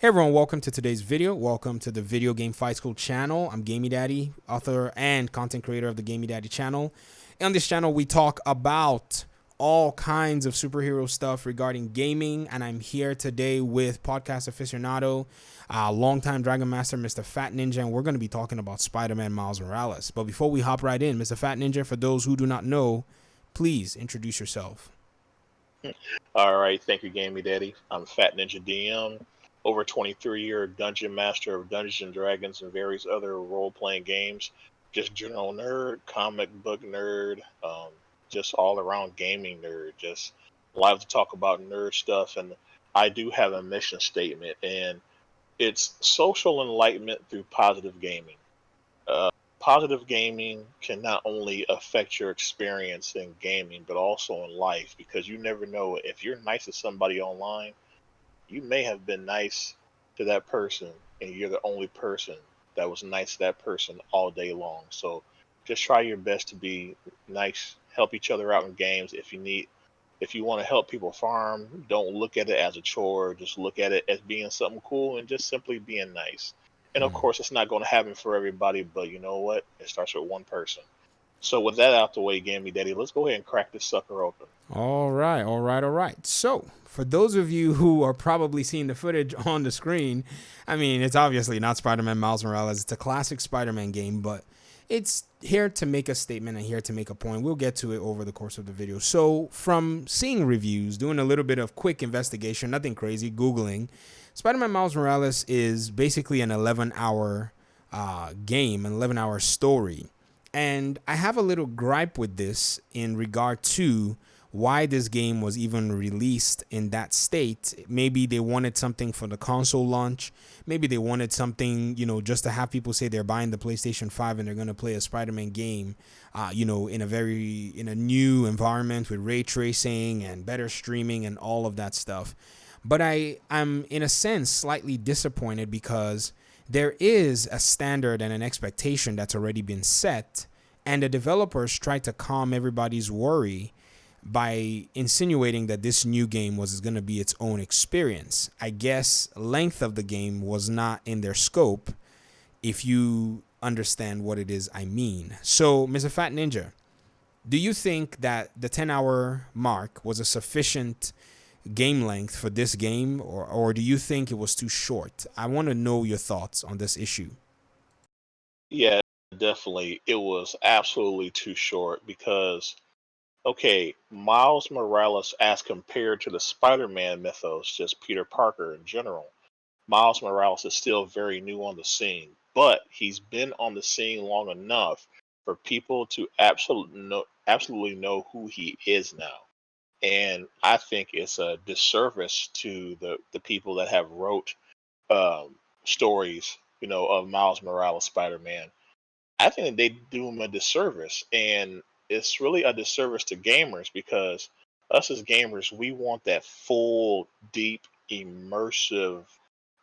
Hey everyone, welcome to today's video. Welcome to the Video Game Fiasco channel. I'm Gamey Daddy, author and content creator of the Gamey Daddy channel. On this channel, we talk about all kinds of superhero stuff regarding gaming, and I'm here today with podcast aficionado, longtime Dragon Master, Mr. Fat Ninja, and we're going to be talking about Spider-Man Miles Morales. But before we hop right in, Mr. Fat Ninja, for those who do not know, please introduce yourself. All right, thank you, Gamey Daddy. I'm Fat Ninja DM, over 23-year dungeon master of Dungeons and Dragons and various other role-playing games. Just general nerd, comic book nerd, just all-around gaming nerd. Just love to talk about nerd stuff, and I do have a mission statement, and it's social enlightenment through positive gaming. Uh, Positive gaming can not only affect your experience in gaming, but also in life because you never know if you're nice to somebody online, you may have been nice to that person and you're the only person that was nice to that person all day long. So just try your best to be nice, help each other out in games. If you want to help people farm, don't look at it as a chore. Just look at it as being something cool and just simply being nice. And of course, it's not going to happen for everybody, but you know what? It starts with one person. So with that out the way, Gammy Daddy, let's go ahead and crack this sucker open. All right. So, for those of you who are probably seeing the footage on the screen, I mean, it's obviously not Spider-Man Miles Morales. It's a classic Spider-Man game, but it's here to make a statement and here to make a point. We'll get to it over the course of the video. So, from seeing reviews, doing a little bit of quick investigation, nothing crazy, Googling, Spider-Man Miles Morales is basically an 11-hour game, an 11-hour story. And I have a little gripe with this in regard to why this game was even released in that state. Maybe they wanted something for the console launch. Maybe they wanted something, just to have people say they're buying the PlayStation 5 and they're going to play a Spider-Man game, in a new environment with ray tracing and better streaming and all of that stuff. But I'm in a sense slightly disappointed because there is a standard and an expectation that's already been set, and the developers tried to calm everybody's worry by insinuating that this new game was going to be its own experience. I guess length of the game was not in their scope, if you understand what it is I mean. So, Mr. Fat Ninja, do you think that the 10-hour mark was a sufficient game length for this game, or do you think it was too short? I want to know your thoughts on this issue. Yeah, definitely. It was absolutely too short because, okay, Miles Morales, as compared to the Spider Man mythos, just Peter Parker in general, Miles Morales is still very new on the scene, but he's been on the scene long enough for people to absolutely know who he is now. And I think it's a disservice to the people that have wrote stories, of Miles Morales Spider-Man. I think that they do him a disservice, and it's really a disservice to gamers because us as gamers, we want that full, deep, immersive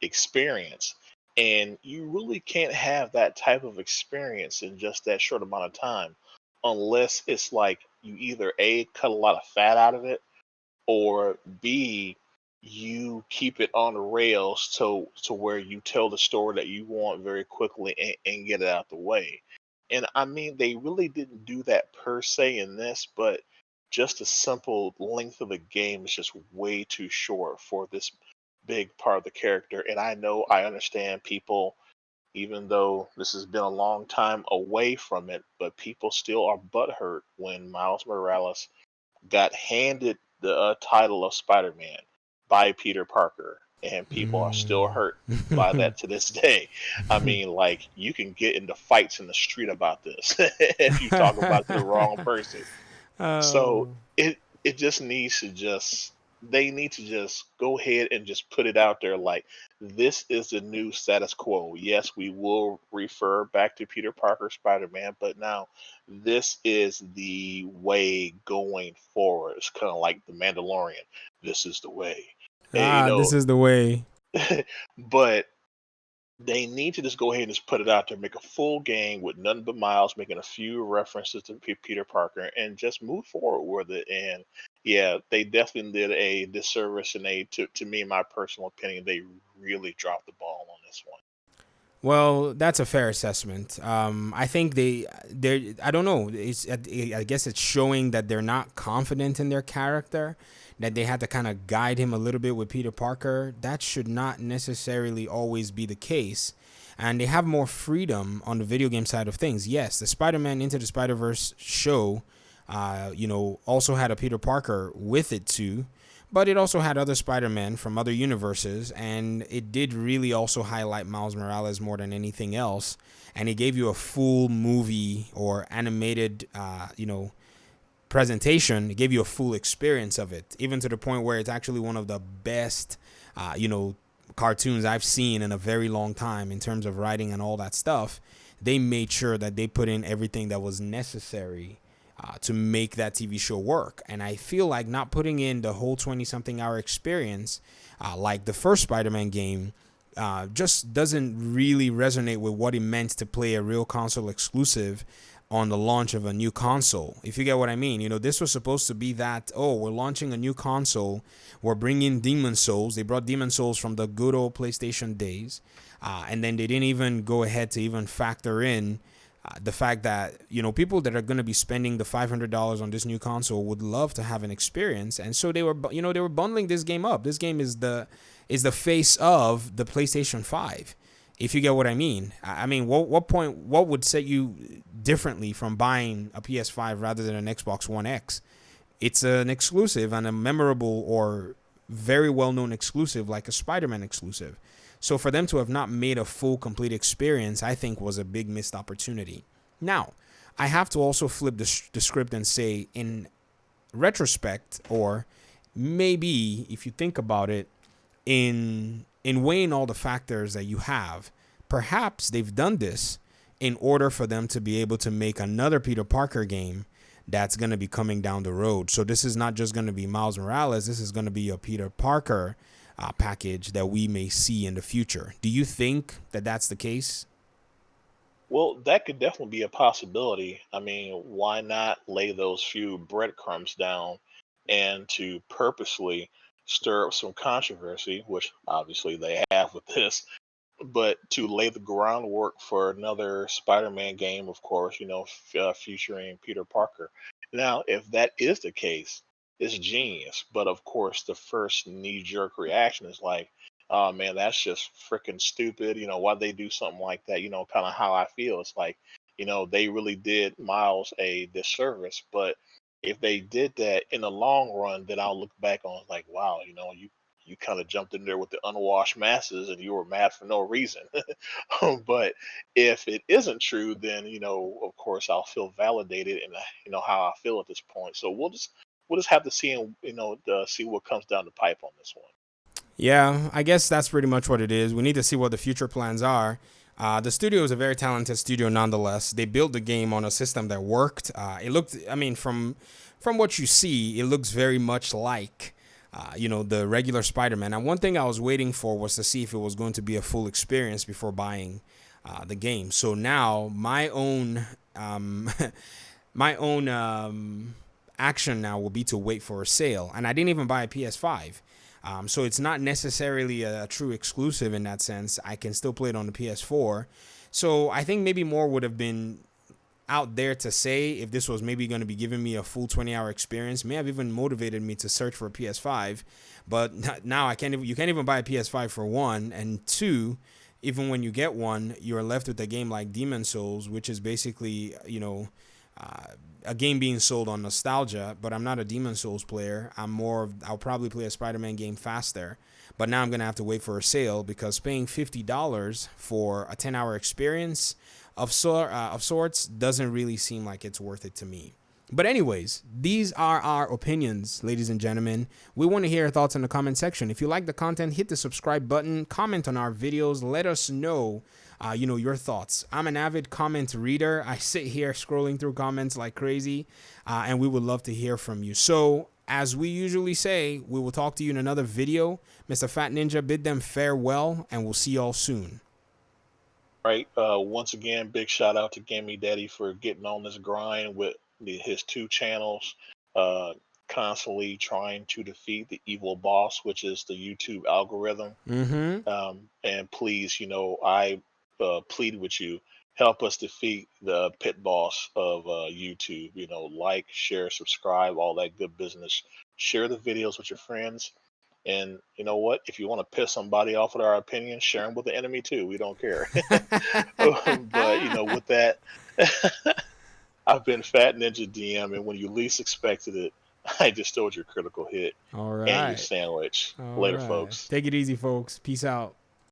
experience, and you really can't have that type of experience in just that short amount of time, unless it's like you either a cut a lot of fat out of it or B, you keep it on the rails to where you tell the story that you want very quickly and get it out the way. And I mean, they really didn't do that per se in this, but just the simple length of the game is just way too short for this big part of the character. And I understand people, even though this has been a long time away from it, but people still are butthurt when Miles Morales got handed the title of Spider-Man by Peter Parker, and people are still hurt by that to this day. I mean, like you can get into fights in the street about this if you talk about to the wrong person. So Oh. it just needs to just they need to just go ahead and just put it out there like this is the new status quo. Yes, we will refer back to Peter Parker Spider-Man, but now this is the way going forward. It's kind of like the Mandalorian. This is the way. Eh, you This know, is the way. but they need to just go ahead and just put it out there, make a full game with nothing but Miles, making a few references to Peter Parker, and just move forward with it. And Yeah, they definitely did a disservice, and to me, in my personal opinion, they really dropped the ball on this one. Well, that's a fair assessment. I think they I don't know. I guess it's showing that they're not confident in their character, that they had to kind of guide him a little bit with Peter Parker. That should not necessarily always be the case. And they have more freedom on the video game side of things. Yes, the Spider-Man Into the Spider-Verse show, also had a Peter Parker with it too, but it also had other Spider-Man from other universes, and it did really also highlight Miles Morales more than anything else. And it gave you a full movie or animated, presentation. It gave you a full experience of it, even to the point where it's actually one of the best, uh, you know, cartoons I've seen in a very long time in terms of writing and all that stuff. They made sure that they put in everything that was necessary to make that TV show work. And I feel like not putting in the whole 20 something hour experience, like the first Spider Man game, just doesn't really resonate with what it meant to play a real console exclusive on the launch of a new console. If you get what I mean, this was supposed to be that, oh, we're launching a new console, we're bringing Demon Souls. They brought Demon Souls from the good old PlayStation days, and then they didn't even go ahead to even factor in the fact that people that are going to be spending the $500 on this new console would love to have an experience, and so they were bundling this game up. This game is the face of the PlayStation 5. If you get what I mean. I mean, what would set you differently from buying a PS5 rather than an Xbox One X? It's an exclusive and a memorable or very well-known exclusive like a Spider-Man exclusive. So for them to have not made a full, complete experience, I think was a big missed opportunity. Now, I have to also flip the script and say, in retrospect, or maybe if you think about it, in weighing all the factors that you have, perhaps they've done this in order for them to be able to make another Peter Parker game that's going to be coming down the road. So this is not just going to be Miles Morales. This is going to be a Peter Parker package that we may see in the future. Do you think that that's the case? Well, that could definitely be a possibility. I mean, why not lay those few breadcrumbs down and to purposely stir up some controversy, which obviously they have with this, but to lay the groundwork for another Spider-Man game, of course, featuring Peter Parker. Now, if that is the case, it's genius. But of course, the first knee-jerk reaction is like, "Oh man, that's just freaking stupid." Why they do something like that? Kind of how I feel. It's like, they really did Miles a disservice. But if they did that in the long run, then I'll look back on it like, wow, you kind of jumped in there with the unwashed masses and you were mad for no reason. But if it isn't true, then of course, I'll feel validated in how I feel at this point. So we'll just have to see and see what comes down the pipe on this one. Yeah, I guess that's pretty much what it is. We need to see what the future plans are. The studio is a very talented studio, nonetheless. They built the game on a system that worked. It looked, I mean, from what you see, it looks very much like, the regular Spider-Man. And one thing I was waiting for was to see if it was going to be a full experience before buying the game. So now my own action now will be to wait for a sale. And I didn't even buy a PS5. So it's not necessarily a true exclusive in that sense. I can still play it on the PS4. So I think maybe more would have been out there to say if this was maybe going to be giving me a full 20-hour experience. May have even motivated me to search for a PS5. But now you can't even buy a PS5 for one. And two, even when you get one, you're left with a game like Demon Souls, which is basically, a game being sold on nostalgia, but I'm not a Demon Souls player. I'll probably play a Spider-Man game faster. But now I'm going to have to wait for a sale because paying $50 for a 10-hour experience of sorts doesn't really seem like it's worth it to me. But anyways, these are our opinions, ladies and gentlemen. We want to hear your thoughts in the comment section. If you like the content, hit the subscribe button, comment on our videos, let us know, your thoughts. I'm an avid comment reader. I sit here scrolling through comments like crazy, and we would love to hear from you. So, as we usually say, we will talk to you in another video. Mr. Fat Ninja, bid them farewell, and we'll see y'all soon. Right. Once again, big shout out to Gimme Daddy for getting on this grind with his two channels. Uh, constantly trying to defeat the evil boss, which is the YouTube algorithm. Mm-hmm. And please, I plead with you, help us defeat the pit boss of YouTube. Like, share, subscribe, all that good business. Share the videos with your friends. And you know what? If you want to piss somebody off with our opinion, share them with the enemy too. We don't care. But with that, I've been Fat Ninja DM, and when you least expected it, I just stole your critical hit All and your right. sandwich. All Later, right. folks. Take it easy, folks. Peace out.